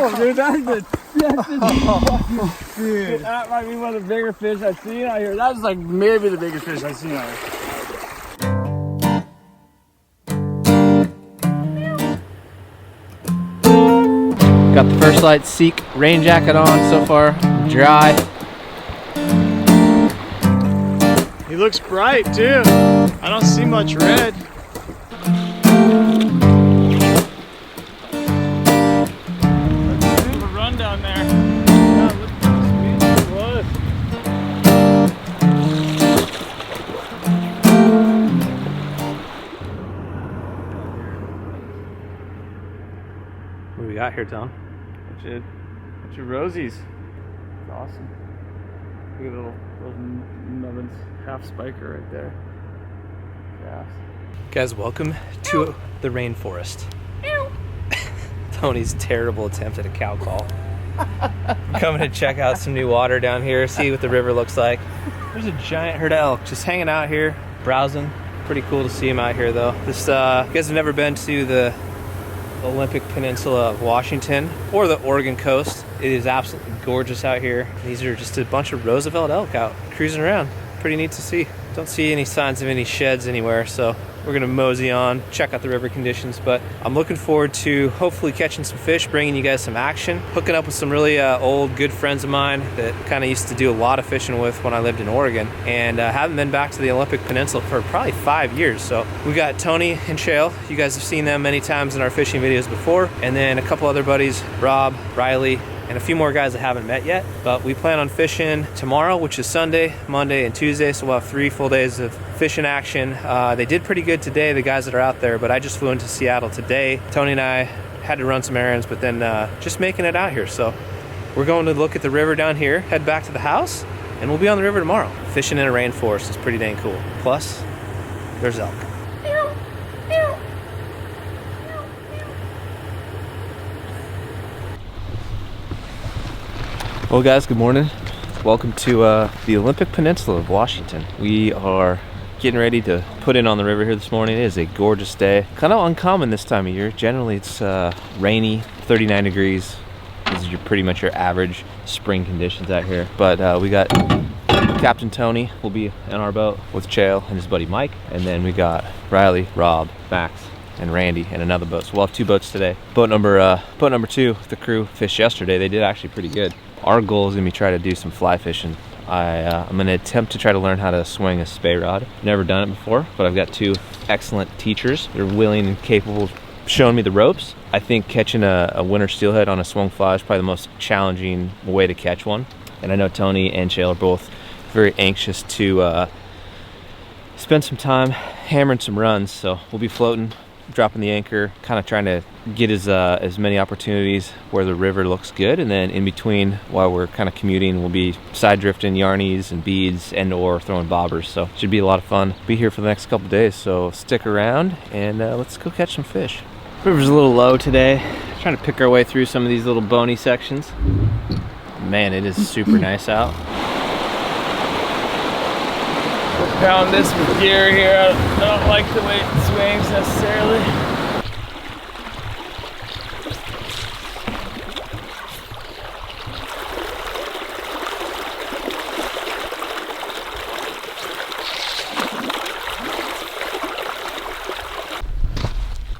Damn, dude, dude, that might be one of the bigger fish I've seen out here. That's like maybe the biggest fish I've seen out here. Got the First Lite Seek rain jacket on so far, dry. He looks bright too. I don't see much red. A run down there. Yeah, look at how sweet it was. What do we got here, Tom? Bunch of rosies. It's awesome. Look at those nubbins. Half spiker right there. Yeah. Guys, welcome to the rainforest. Tony's terrible attempt at a cow call. Coming to check out some new water down here, see what the river looks like. There's a giant herd of elk just hanging out here, browsing. Pretty cool to see them out here though. This, you guys have never been to the Olympic Peninsula of Washington or the Oregon coast. It is absolutely gorgeous out here. These are just a bunch of Roosevelt elk out cruising around. Pretty neat to see. Don't see any signs of any sheds anywhere, so we're gonna mosey on, check out the river conditions, but I'm looking forward to hopefully catching some fish, bringing you guys some action, hooking up with some really old good friends of mine that kind of used to do a lot of fishing with when I lived in Oregon, and haven't been back to the Olympic Peninsula for probably 5 years. So we got Tony and Kjell. You guys have seen them many times in our fishing videos before, and then a couple other buddies, Rob, Riley, and a few more guys I haven't met yet. But we plan on fishing tomorrow, which is Sunday, Monday, and Tuesday, so we'll have 3 full days of fishing action. They did pretty good today, the guys that are out there, but I just flew into Seattle today. Tony and I had to run some errands, but then just making it out here. So we're going to look at the river down here, head back to the house, and we'll be on the river tomorrow. Fishing in a rainforest is pretty dang cool. Plus, there's elk. Well guys, good morning. Welcome to the Olympic Peninsula of Washington. We are getting ready to put in on the river here this morning. It is a gorgeous day. Kind of uncommon this time of year. Generally it's rainy, 39 degrees. This is pretty much your average spring conditions out here. But we got Captain Tony will be in our boat with Kjell and his buddy Mike. And then we got Riley, Rob, Max, and Randy in another boat. So we'll have 2 boats today. Boat number 2, the crew fished yesterday. They did actually pretty good. Our goal is gonna be try to do some fly fishing. I'm gonna attempt to try to learn how to swing a spey rod. Never done it before, but I've got 2 excellent teachers. They're willing and capable of showing me the ropes. I think catching a winter steelhead on a swung fly is probably the most challenging way to catch one. And I know Tony and Kjell are both very anxious to spend some time hammering some runs. So we'll be floating, dropping the anchor, kind of trying to get as many opportunities where the river looks good, and then in between while we're kind of commuting we'll be side drifting yarnies and beads and or throwing bobbers. So it should be a lot of fun. Be here for the next couple days, so stick around and let's go catch some fish. River's a little low today, trying to pick our way through some of these little bony sections. Man, it is super nice out. Found this with gear here. I don't like the way it swings necessarily.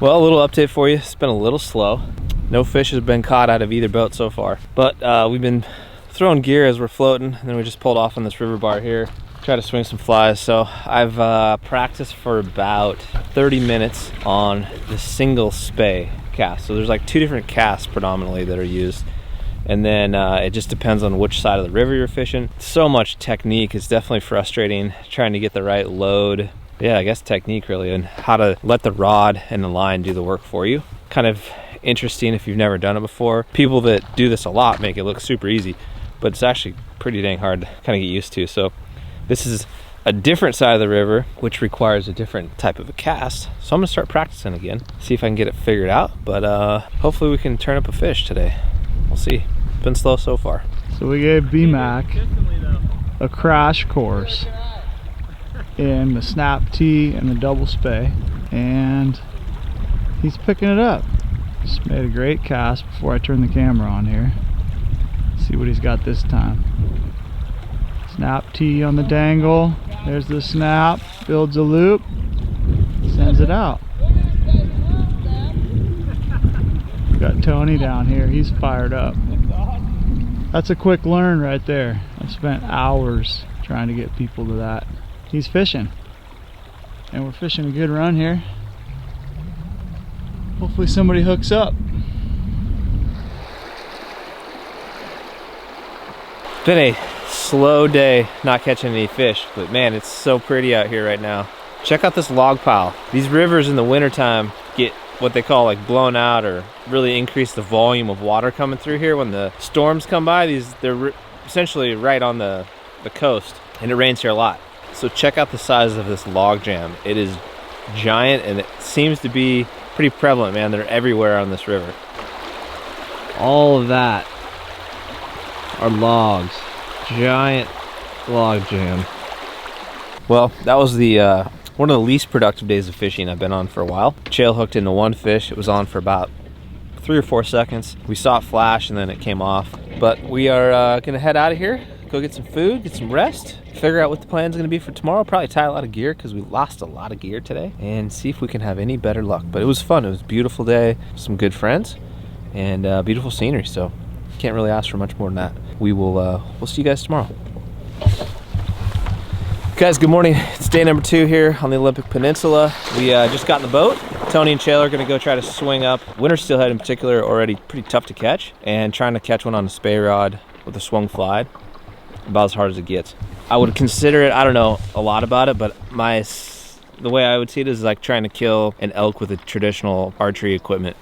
Well, a little update for you. It's been a little slow. No fish has been caught out of either boat so far, but we've been throwing gear as we're floating, and then we just pulled off on this river bar here. Try to swing some flies. So I've practiced for about 30 minutes on the single spey cast. So there's like 2 different casts predominantly that are used, and then it just depends on which side of the river you're fishing. So much technique. It's definitely frustrating trying to get the right load. Yeah, I guess technique really, and how to let the rod and the line do the work for you. Kind of interesting if you've never done it before. People that do this a lot make it look super easy, but it's actually pretty dang hard to kind of get used to. So this is a different side of the river, which requires a different type of a cast. So I'm gonna start practicing again, see if I can get it figured out. But hopefully we can turn up a fish today. We'll see. It's been slow so far. So we gave Bmack a crash course in the snap T and the double spey, and he's picking it up. Just made a great cast before I turn the camera on here. See what he's got this time. Snap T on the dangle. There's the snap. Builds a loop. Sends it out. Got Tony down here. He's fired up. That's a quick learn right there. I've spent hours trying to get people to that. He's fishing. And we're fishing a good run here. Hopefully somebody hooks up. It's been a slow day not catching any fish, but man, it's so pretty out here right now. Check out this log pile. These rivers in the wintertime get what they call like blown out, or really increase the volume of water coming through here when the storms come by. They're essentially right on the coast, and it rains here a lot. So check out the size of this log jam. It is giant, and it seems to be pretty prevalent, man. They're everywhere on this river. All of that are logs. Giant log jam. Well, that was the one of the least productive days of fishing I've been on for a while. Kjell hooked into one fish. It was on for about 3 or 4 seconds. We saw it flash and then it came off. But we are gonna head out of here, go get some food, get some rest, figure out what the plan's gonna be for tomorrow. Probably tie a lot of gear because we lost a lot of gear today, and see if we can have any better luck. But it was fun. It was a beautiful day, some good friends, and beautiful scenery. So can't really ask for much more than that. We'll see you guys tomorrow. Guys, good morning. It's day number 2 here on the Olympic Peninsula. We just got in the boat. Tony and Kjell are gonna go try to swing up. Winter steelhead in particular are already pretty tough to catch, and trying to catch one on a spey rod with a swung fly, about as hard as it gets. I would consider it, I don't know a lot about it, but the way I would see it is like trying to kill an elk with a traditional archery equipment.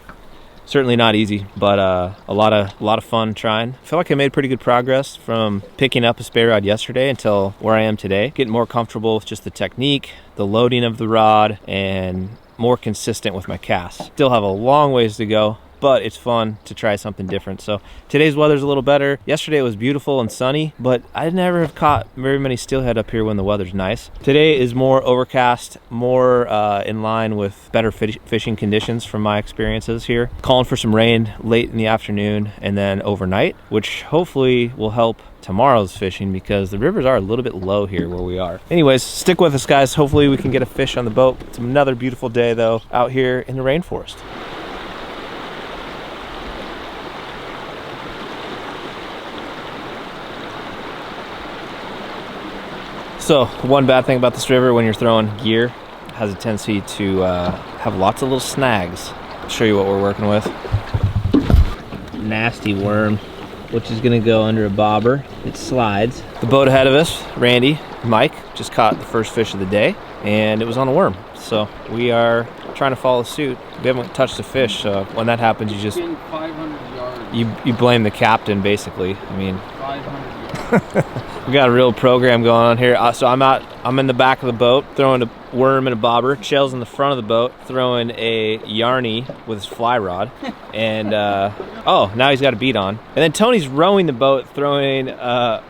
Certainly not easy, but a lot of fun trying. I feel like I made pretty good progress from picking up a spey rod yesterday until where I am today. Getting more comfortable with just the technique, the loading of the rod, and more consistent with my casts. Still have a long ways to go, but it's fun to try something different. So today's weather's a little better. Yesterday it was beautiful and sunny, but I never have caught very many steelhead up here when the weather's nice. Today is more overcast, more in line with better fishing conditions from my experiences here. Calling for some rain late in the afternoon and then overnight, which hopefully will help tomorrow's fishing because the rivers are a little bit low here where we are. Anyways, stick with us, guys. Hopefully we can get a fish on the boat. It's another beautiful day though out here in the rainforest. So one bad thing about this river when you're throwing gear, it has a tendency to have lots of little snags. I'll show you what we're working with. Nasty worm, which is gonna go under a bobber. It slides. The boat ahead of us, Randy, Mike, just caught the first fish of the day, and it was on a worm. So we are trying to follow suit. We haven't touched the fish, so when that happens, you just 500 yards. You blame the captain, basically. I mean, 500 yards. we got a real program going on here. So I'm in the back of the boat throwing a worm and a bobber. Kjell's in the front of the boat throwing a yarny with his fly rod. And oh, now he's got a beat on. And then Tony's rowing the boat throwing a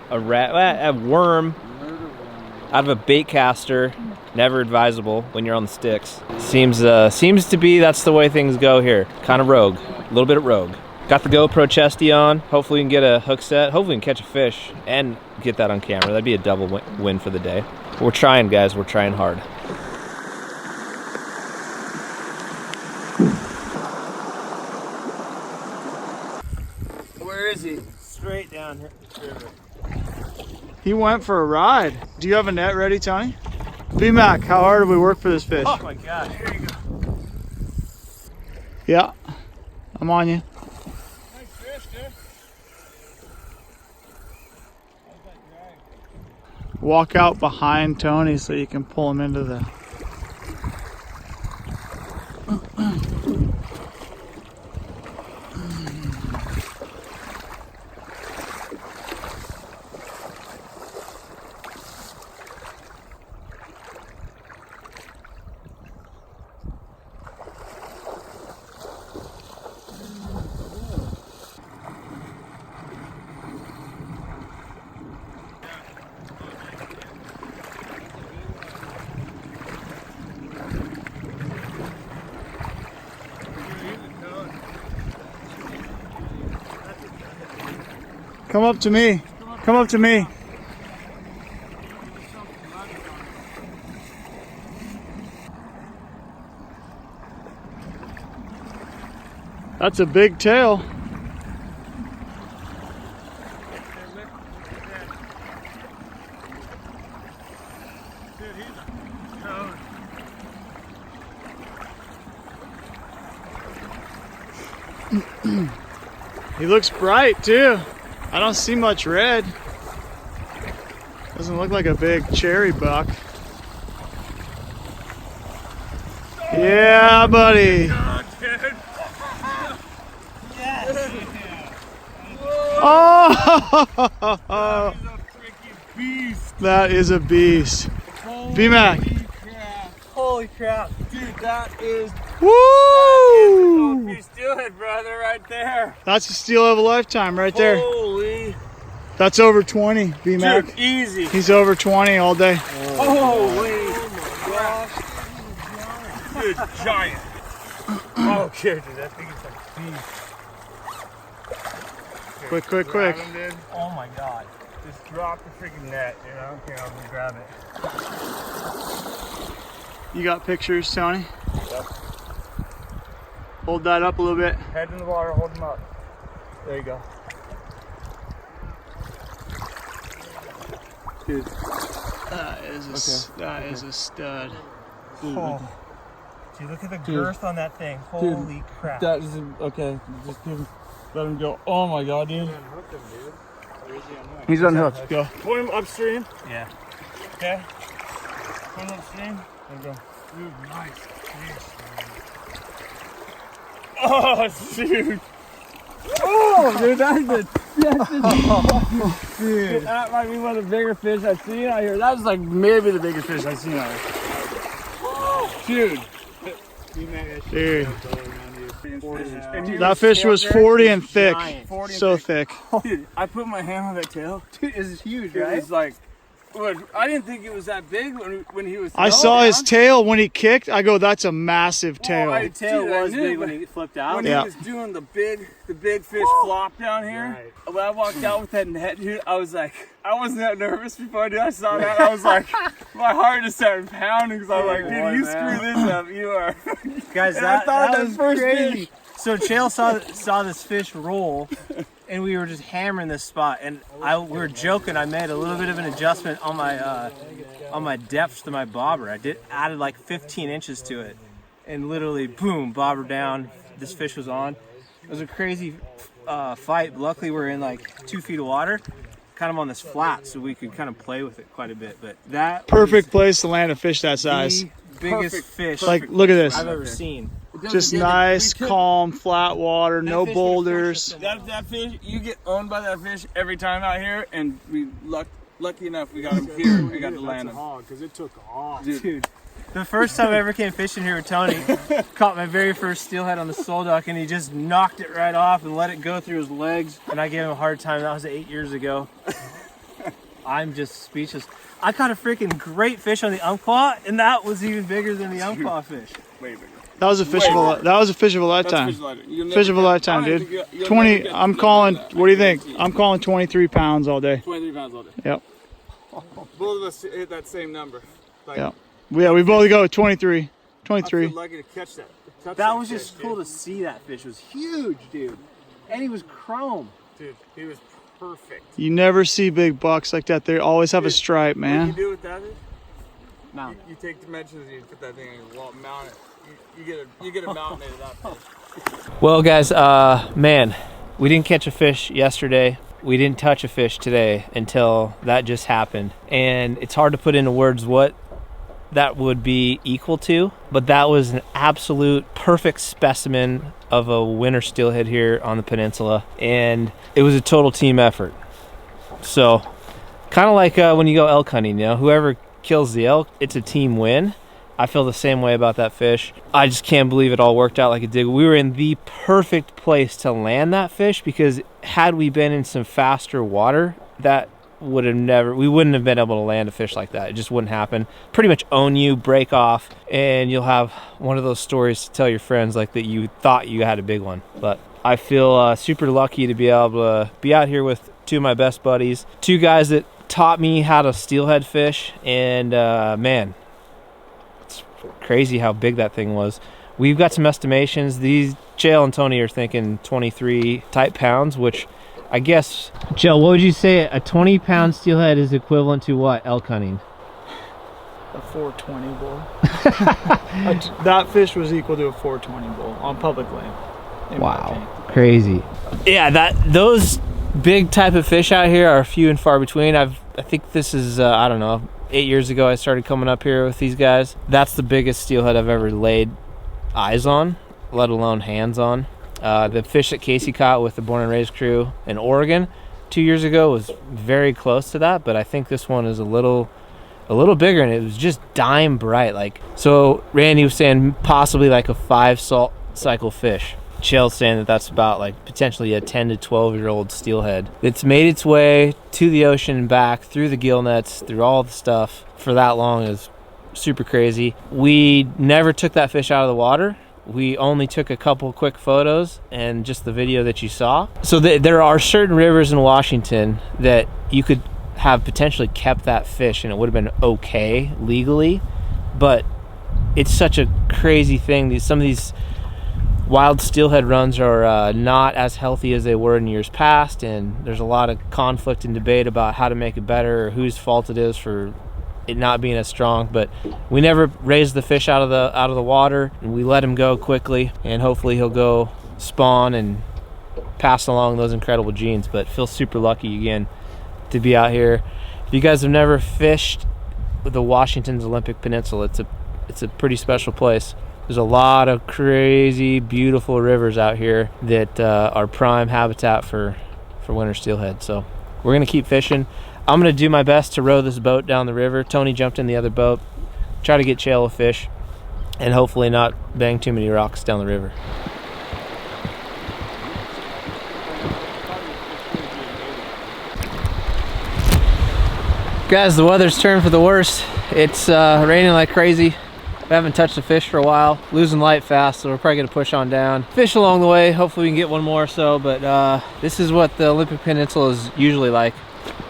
worm out of a bait caster. Never advisable when you're on the sticks. Seems to be that's the way things go here. Kind of rogue, a little bit of rogue. Got the GoPro chesty on. Hopefully we can get a hook set. Hopefully we can catch a fish and get that on camera. That'd be a double win for the day. We're trying, guys. We're trying hard. Where is he? Straight down here. He went for a ride. Do you have a net ready, Tony? Bmack, how hard did we work for this fish? Oh my God, here you go. Yeah, I'm on you. Nice fish, dude. Walk out behind Tony so you can pull him into the... Come up to me. Come up to me. That's a big tail. He looks bright too. I don't see much red. Doesn't look like a big cherry buck. Yeah, buddy. Oh, that is a beast. Bmack. Holy crap, dude, that is Woo! steelhead, brother, right there. That's a steal of a lifetime right there. Holy. That's over 20, Bmack. Dude, easy. He's over 20 all day. Holy crap. Dude, giant. Oh, dude, that thing is like beast. Quick. Oh my god. Just drop the freaking net, you know? Okay, I'm gonna grab it. You got pictures, Tony? Yep. Hold that up a little bit. Head in the water, hold them up. There you go. Dude. That is a stud. Oh. Dude, look at the girth on that thing. Holy crap. That is okay. Just let him go. Oh my god, dude. He's unhooked. Go. Point him upstream. Yeah. Okay. Point him upstream. There we go. Dude, nice fish, man. Oh, dude. Oh, dude, dude, that might be one of the bigger fish I've seen out here. That was like maybe the biggest fish I've seen out here. Dude. Dude. That fish was 40 and thick. 40 and So thick. Dude, I put my hand on that tail. Dude, it's huge, It right? was like, I didn't think it was that big when he was. I saw his tail when he kicked. I go, that's a massive tail. His tail was big when he flipped out. When he was doing the big fish flop down here. Right. When I walked out with that net, dude, I was like, I wasn't that nervous before, dude. I saw that, I was like, my heart just started pounding because I was like, dude, you screw this up, you are. Guys, that was crazy. So Kjell saw this fish roll, and we were just hammering this spot, and we were joking. I made a little bit of an adjustment on my depth to my bobber. Added like 15 inches to it, and literally, boom, bobber down. This fish was on. It was a crazy fight. Luckily, we're in like 2 feet of water, kind of on this flat, so we could kind of play with it quite a bit. But that perfect place to land a fish that size. The biggest fish like, look at this. I've ever seen. Just nice, calm, flat water, no boulders. That fish, you get owned by that fish every time out here, and we lucky enough we got him here. We got to land him. Because it took off. Dude, the first time I ever came fishing here with Tony, caught my very first steelhead on the sole duck, and he just knocked it right off and let it go through his legs, and I gave him a hard time. That was 8 years ago. I'm just speechless. I caught a freaking great fish on the umpqua, and that was even bigger than the umpqua fish. Way bigger. That was a fish of a lifetime. Fish of a lifetime, dude. 20. I'm calling. What do you think? I'm calling 23 pounds all day. 23 pounds all day. Yep. Both of us hit that same number. Like, Yep. Yeah, we both go 23. 23. I feel lucky to catch that. That was just cool to see. That fish was huge, dude, and he was chrome. Dude, he was perfect. You never see big bucks like that. They always have a stripe, What man. you do with that is? Mount. You take dimensions and you put that thing on your wall, mount it. You get a mount made of that fish. Well, guys, man, we didn't catch a fish yesterday. We didn't touch a fish today until that just happened. And it's hard to put into words what that would be equal to, but that was an absolute perfect specimen of a winter steelhead here on the peninsula. And it was a total team effort. So kind of like when you go elk hunting, you know, whoever kills the elk, it's a team win. I feel the same way about that fish. I just can't believe it all worked out like it did. We were in the perfect place to land that fish, because had we been in some faster water, that would have we wouldn't have been able to land a fish like that. It just wouldn't happen. Pretty much own you, break off, and you'll have one of those stories to tell your friends like that you thought you had a big one. But I feel super lucky to be able to be out here with two of my best buddies, two guys that taught me how to steelhead fish, and man, it's crazy how big that thing was. We've got some estimations. These Kjell and Tony are thinking 23 type pounds, which I guess, Kjell, what would you say a 20-pound steelhead is equivalent to what elk hunting? A 420 bull. That fish was equal to a 420 bull on public land. Wow, crazy. Yeah, those big type of fish out here are few and far between. I think this is I don't know, 8 years ago I started coming up here with these guys. That's the biggest steelhead I've ever laid eyes on, let alone hands on. The fish that Casey caught with the Born and Raised crew in Oregon 2 years ago was very close to that, but I think this one is a little bigger, and it was just dime bright. Like, so Randy was saying possibly like a 5 salt cycle fish. Kjell's saying that that's about like potentially a 10 to 12-year-old steelhead. It's made its way to the ocean and back through the gill nets, through all the stuff for that long is super crazy. We never took that fish out of the water. We only took a couple quick photos and just the video that you saw. So there are certain rivers in Washington that you could have potentially kept that fish and it would have been okay legally, but it's such a crazy thing. Some of these wild steelhead runs are not as healthy as they were in years past, and there's a lot of conflict and debate about how to make it better or whose fault it is for it not being as strong. But we never raised the fish out of the water, and we let him go quickly, and hopefully he'll go spawn and pass along those incredible genes. But feel super lucky again to be out here. If you guys have never fished the Washington's Olympic Peninsula, it's a pretty special place. There's a lot of crazy, beautiful rivers out here that are prime habitat for winter steelhead. So we're gonna keep fishing. I'm gonna do my best to row this boat down the river. Tony jumped in the other boat, try to get Kjell a fish, and hopefully not bang too many rocks down the river. Guys, the weather's turned for the worst. It's raining like crazy. We haven't touched a fish for a while. Losing light fast, so we're probably gonna push on down. Fish along the way, hopefully we can get one more or so, but this is what the Olympic Peninsula is usually like.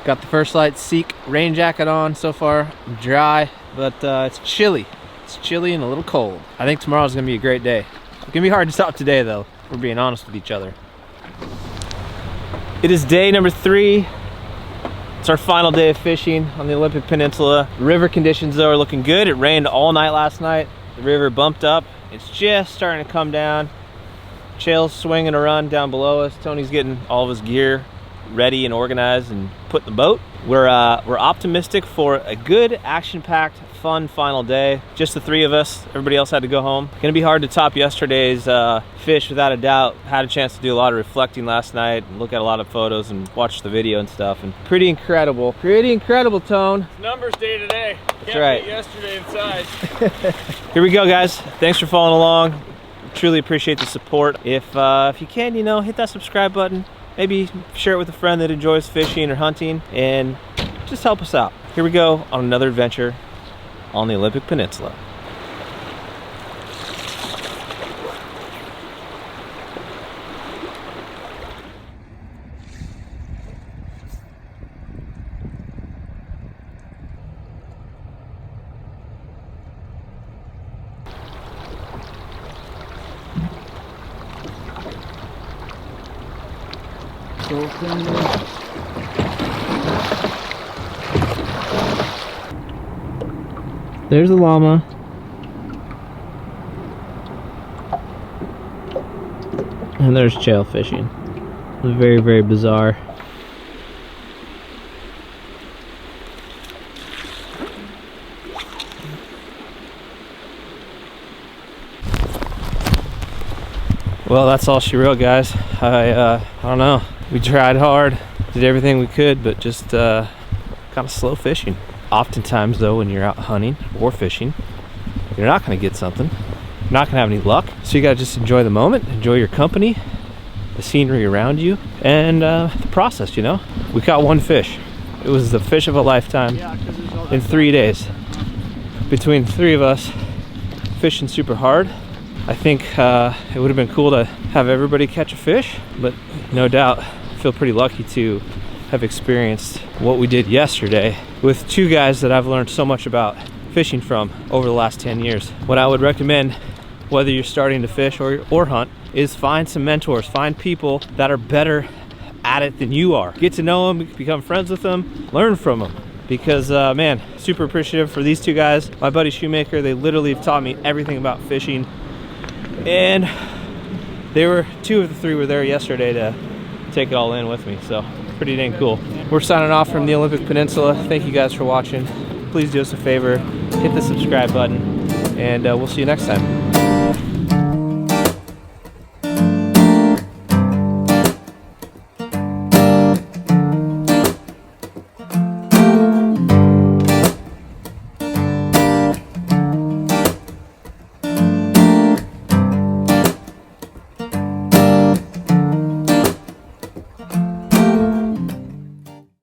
Got the First Lite Seek rain jacket on so far. I'm dry, but it's chilly. It's chilly and a little cold. I think tomorrow's gonna be a great day. It's gonna be hard to stop today though, if we're being honest with each other. It is day number 3. It's our final day of fishing on the Olympic Peninsula. River conditions though are looking good. It rained all night last night. The river bumped up. It's just starting to come down. Kjell's swinging a run down below us. Tony's getting all of his gear ready and organized and put in the boat. We're optimistic for a good, action-packed, fun final day. Just the 3 of us. Everybody else had to go home. Gonna be hard to top yesterday's fish without a doubt. Had a chance to do a lot of reflecting last night and look at a lot of photos and watch the video and stuff. And pretty incredible, Tone. Numbers day today. That's right. Yesterday inside. Here we go, guys. Thanks for following along. Truly appreciate the support. If you can, hit that subscribe button. Maybe share it with a friend that enjoys fishing or hunting, and just help us out. Here we go on another adventure on the Olympic Peninsula. There's a llama. And there's Kjell fishing. Very, very bizarre. Well, that's all she wrote, guys. I don't know. We tried hard, did everything we could, but just kind of slow fishing. Oftentimes, though, when you're out hunting or fishing, you're not going to get something. You're not going to have any luck. So you got to just enjoy the moment, enjoy your company, the scenery around you, and the process, We caught 1 fish. It was the fish of a lifetime in 3 days. Between the 3 of us, fishing super hard, I think it would have been cool to have everybody catch a fish, but no doubt I feel pretty lucky to have experienced what we did yesterday with two guys that I've learned so much about fishing from over the last 10 years. What I would recommend, whether you're starting to fish or hunt, is find some mentors, find people that are better at it than you are. Get to know them, become friends with them, learn from them. Because man, super appreciative for these two guys. My buddy Shoemaker, they literally have taught me everything about fishing. And they were, 2 of the 3 were there yesterday to take it all in with me. So pretty dang cool. We're signing off from the Olympic Peninsula. Thank you guys for watching. Please do us a favor, hit the subscribe button, and we'll see you next time.